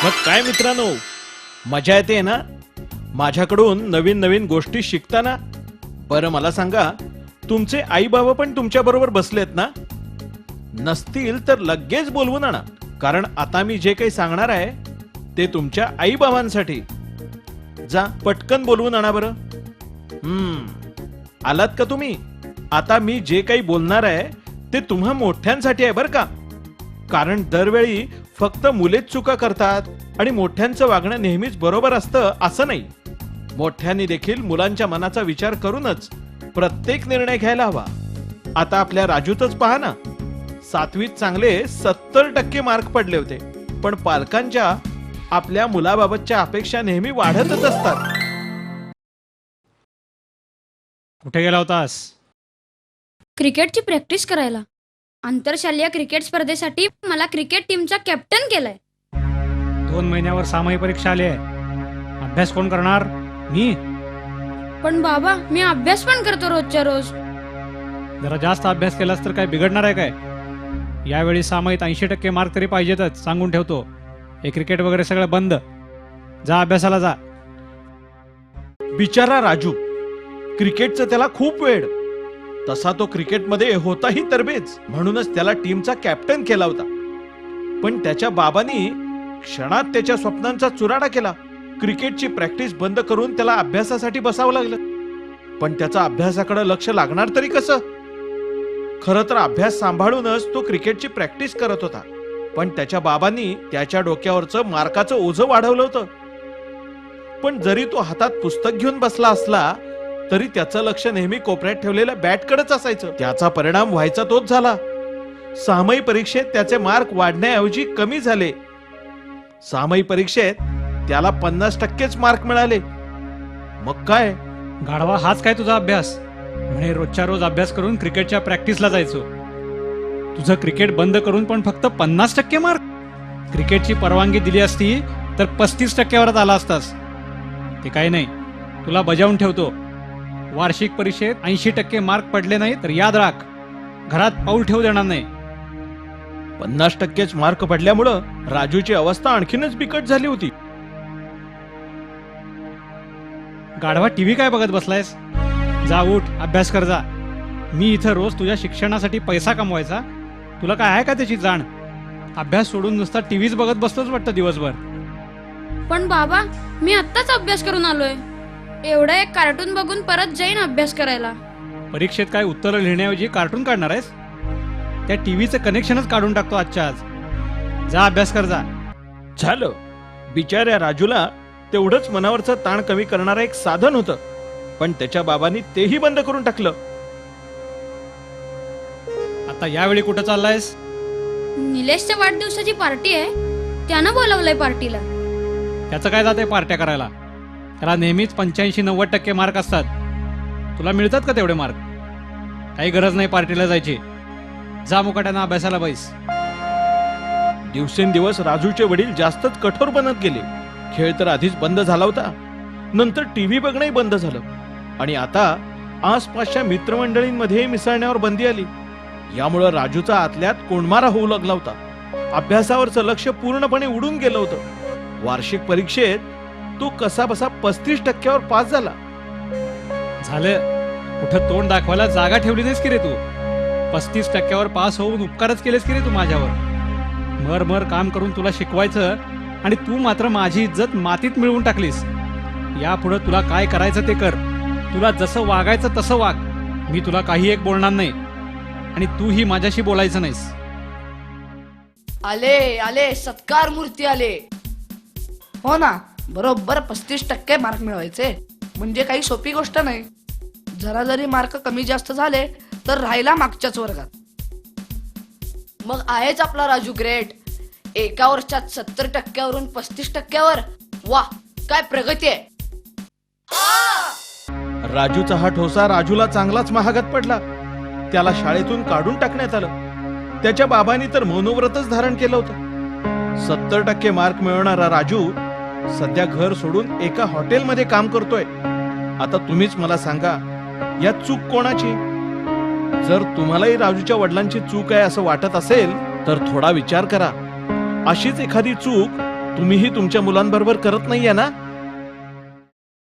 मग काय मित्रांनो, मजा येते ना माझ्याकडून नवीन नवीन गोष्टी शिकताना? बरं मला सांगा, तुमचे आई बाबा पण तुमच्या बरोबर बसलेत ना? नसतील तर लगेच बोलवून आणा, कारण आता मी जे काही सांगणार आहे ते तुमच्या आई बाबांसाठी. जा पटकन बोलवून आणा बरं. आलात का तुम्ही? आता मी जे काही बोलणार आहे ते तुम्हा मोठ्यांसाठी आहे बरं का. कारण दरवेळी फक्त मुलेच चुका करतात आणि मोठ्यांचं वागणं नेहमीच बरोबर असतं असं नाही. मोठ्यांनी देखील मुलांच्या मनाचा विचार करूनच प्रत्येक निर्णय घ्यायला हवा. आता आपल्या राजूतच पहा ना, 7वीत चांगले 70% मार्क पडले होते, पण पालकांच्या आपल्या मुलाबाबतच्या अपेक्षा नेहमी वाढतच असतात. कुठे गेला होतास? क्रिकेटची प्रॅक्टिस करायला. आंतरशालेय क्रिकेट स्पर्धेसाठी मला क्रिकेट टीमचा कॅप्टन केलाय. 2 महिन्यावर सामायिक परीक्षा आली आहे. अभ्यास कोण करणार? मी. पण बाबा, मी अभ्यास पण करतो रोजच्या रोज. जरा जास्त अभ्यास केलास तर काय बिघडणार आहे काय? यावेळी सामायिक 80% मार्क तरी पाहिजेतच, सांगून ठेवतो. हे क्रिकेट वगैरे सगळं बंद. जा अभ्यासाला जा. बिचारा राजू, क्रिकेटचं त्याला खूप वेड. तसा तो क्रिकेटमध्ये होताही तरबेज, म्हणूनच त्याला टीमचा कॅप्टन केला होता. पण त्याच्या बाबांनी क्षणात त्याच्या स्वप्नांचा चुराडा केला. क्रिकेटची प्रॅक्टिस बंद करून त्याला अभ्यासासाठी बसावं लागलं. पण त्याचा अभ्यासाकडे लक्ष लागणार तरी कसं? खरं तर अभ्यास सांभाळूनच तो क्रिकेटची प्रॅक्टिस करत होता, पण त्याच्या बाबांनी त्याच्या डोक्यावरचं मार्काचं ओझं वाढवलं होतं. पण जरी तो हातात पुस्तक घेऊन बसला असला तरी त्याचं लक्ष नेहमी कोपऱ्यात ठेवलेल्या बॅटकडेच असायचं. त्याचा परिणाम व्हायचा तोच झाला. सामायिक परीक्षेत त्याचे मार्क वाढण्याऐवजी कमी झाले. सामायिक परीक्षेत त्याला 50%च मार्क मिळाले. मग काय गाढवा, हाच काय तुझा अभ्यास? म्हणे रोजच्या रोज अभ्यास करून क्रिकेटच्या प्रॅक्टिसला जायचो. तुझं क्रिकेट बंद करून पण फक्त 50% मार्क? क्रिकेटची परवानगी दिली असती तर 35%वरच आला असतास. ते काही नाही, तुला बजावून ठेवतो. वार्षिक परीक्षेत 80% मार्क पडले नाही तर याद राख, घरात पाऊल ठेवू देणार नाही. 50%च मार्क पडल्यामुळं राजूची अवस्था आणखीनच बिकट झाली होती. गाढवा, टीव्ही काय बघत बसलायस? जा उठ, अभ्यास कर जा. मी इथं रोज तुझ्या शिक्षणासाठी पैसा कमवायचा, तुला काय आहे का त्याची जाण? अभ्यास सोडून नुसता टीव्हीच बघत बसतोच वाटतं दिवसभर. पण बाबा, मी आत्ताच अभ्यास करून आलोय. एवढं एक कार्टून बघून परत जाईन अभ्यास करायला. परीक्षेत काय उत्तरं लिहिण्याऐवजी कार्टून काढणार आहेस? त्या टीव्हीचं कनेक्शनच काढून टाकतो आजच्या आज. जा अभ्यास कर जा. झालं. बिचाऱ्या राजूला तेवढंच मनावरचं ताण कमी करणारं एक साधन होतं, पण त्याच्या बाबांनी तेही बंद करून टाकलं. आता यावेळी कुठं चाललायस? निलेशच्या वाढदिवसाची पार्टी आहे, त्यानं बोलवलंय पार्टीला. त्याचं काय जाते पार्ट्या करायला? त्याला नेहमीच 85-90% मार्क असतात. तुला मिळतात का तेवढे मार्क? काही गरज नाही पार्टीला जायची. जा मुकाट्यानं अभ्यासाला बैस. दिवसेंदिवस राजूचे वडील जास्तच कठोर बनत गेले. खेळ तर आधीच बंद झाला होता, नंतर टीव्ही बघणंही बंद झालं, आणि आता आसपासच्या मित्रमंडळींमध्ये मिसळण्यावर बंदी आली. यामुळं राजूचा आतल्यात कोंडमारा होऊ लागला होता. अभ्यासावरचं लक्ष पूर्णपणे उडून गेलं होतं. वार्षिक परीक्षेत तो कसा बसा 35%वर पास झाला. झालं, कुठं तोंड दाखवायला जागा ठेवली नाहीस की रे तू? 35%वर पास होऊन उपकारच केलेस की रे तू माझ्यावर? मर काम करून तुला शिकवायचं आणि तू मात्र माझी इज्जत मातीत मिळवून टाकलीस. यापुढे तुला काय करायचं ते कर. तुला जसं वागायचं तसं वाग. मी तुला काही एक बोलणार नाही, आणि तूही माझ्याशी बोलायचं नाहीस. आले आले सत्कार मूर्ती आले. हो ना, बरोबर 35% मार्क मिळवायचे म्हणजे काही सोपी गोष्ट नाही. जरा जरी मार्क कमी जास्त झाले तर राहिला मागच्याच वर्गात. मग आहेच आपला राजू ग्रेट. एका वर्षात 70%वरून 35%वर. वा, काय प्रगती आहे. राजूचा हा ठोसा राजूला चांगलाच महागात पडला. त्याला शाळेतून काढून टाकण्यात आलं. त्याच्या बाबांनी तर मौनव्रतच धारण केलं होतं. 70% मार्क मिळवणारा राजू सध्या घर सोडून एका हॉटेलमध्ये काम करतोय. आता तुम्हीच मला सांगा, यात चूक कोणाची? जर तुम्हालाही राजूच्या वडिलांची चूक आहे असं वाटत असेल तर थोडा विचार करा. अशीच एखादी चूक तुम्हीही तुमच्या मुलांबरोबर करत नाहीये ना?